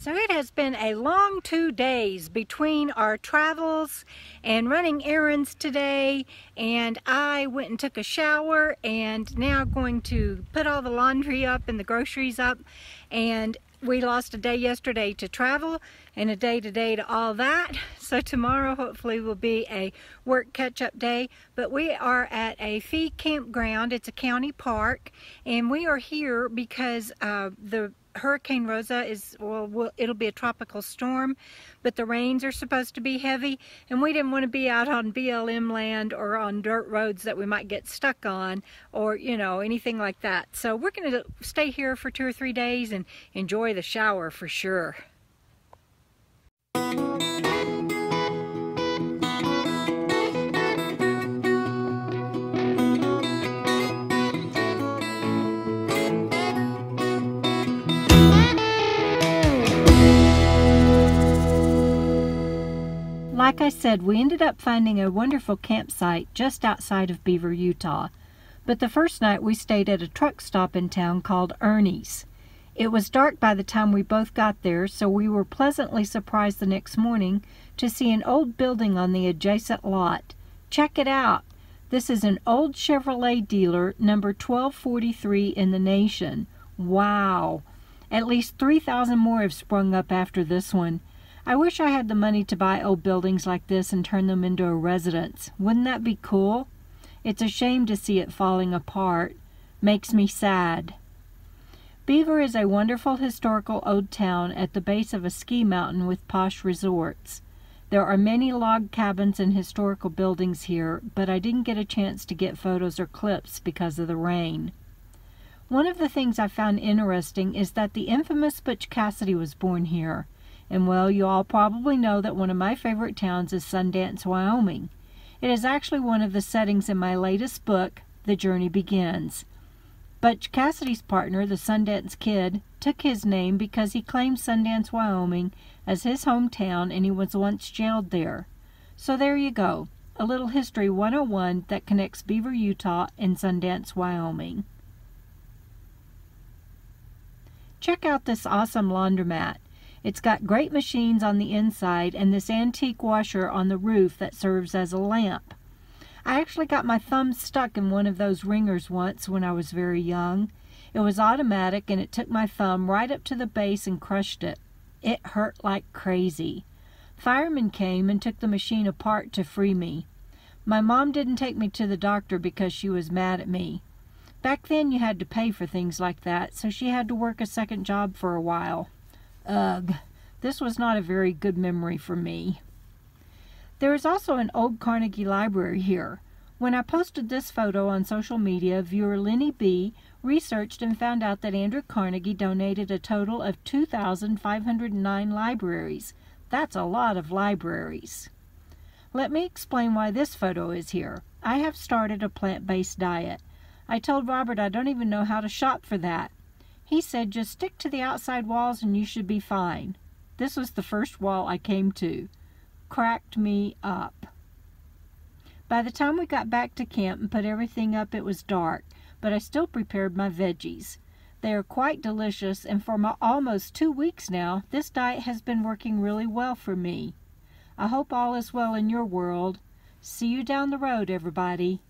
So it has been a long 2 days between our travels and running errands today, and I went and took a shower and now going to put all the laundry up and the groceries up, and we lost a day yesterday to travel and a day today to all that. So tomorrow hopefully will be a work catch-up day, but we are at a fee campground. It's a county park, and we are here because the Hurricane Rosa is, well, it'll be a tropical storm, but the rains are supposed to be heavy, and we didn't want to be out on BLM land or on dirt roads that we might get stuck on, or, you know, anything like that. So we're going to stay here for 2 or 3 days and enjoy the shower for sure. Like I said, we ended up finding a wonderful campsite just outside of Beaver, Utah. But the first night we stayed at a truck stop in town called Ernie's. It was dark by the time we both got there, so we were pleasantly surprised the next morning to see an old building on the adjacent lot. Check it out. This is an old Chevrolet dealer, number 1243 in the nation. Wow! At least 3,000 more have sprung up after this one. I wish I had the money to buy old buildings like this and turn them into a residence. Wouldn't that be cool? It's a shame to see it falling apart. Makes me sad. Beaver is a wonderful historical old town at the base of a ski mountain with posh resorts. There are many log cabins and historical buildings here, but I didn't get a chance to get photos or clips because of the rain. One of the things I found interesting is that the infamous Butch Cassidy was born here. And well, you all probably know that one of my favorite towns is Sundance, Wyoming. It is actually one of the settings in my latest book, The Journey Begins. Butch Cassidy's partner, the Sundance Kid, took his name because he claimed Sundance, Wyoming as his hometown, and he was once jailed there. So there you go, a little History 101 that connects Beaver, Utah and Sundance, Wyoming. Check out this awesome laundromat. It's got great machines on the inside and this antique washer on the roof that serves as a lamp. I actually got my thumb stuck in one of those ringers once when I was very young. It was automatic and it took my thumb right up to the base and crushed it. It hurt like crazy. Firemen came and took the machine apart to free me. My mom didn't take me to the doctor because she was mad at me. Back then you had to pay for things like that, so she had to work a second job for a while. Ugh, this was not a very good memory for me. There is also an old Carnegie Library here. When I posted this photo on social media, viewer Lenny B. researched and found out that Andrew Carnegie donated a total of 2,509 libraries. That's a lot of libraries. Let me explain why this photo is here. I have started a plant-based diet. I told Robert I don't even know how to shop for that. He said, just stick to the outside walls and you should be fine. This was the first wall I came to. Cracked me up. By the time we got back to camp and put everything up, it was dark, but I still prepared my veggies. They are quite delicious, and for almost 2 weeks now, this diet has been working really well for me. I hope all is well in your world. See you down the road, everybody.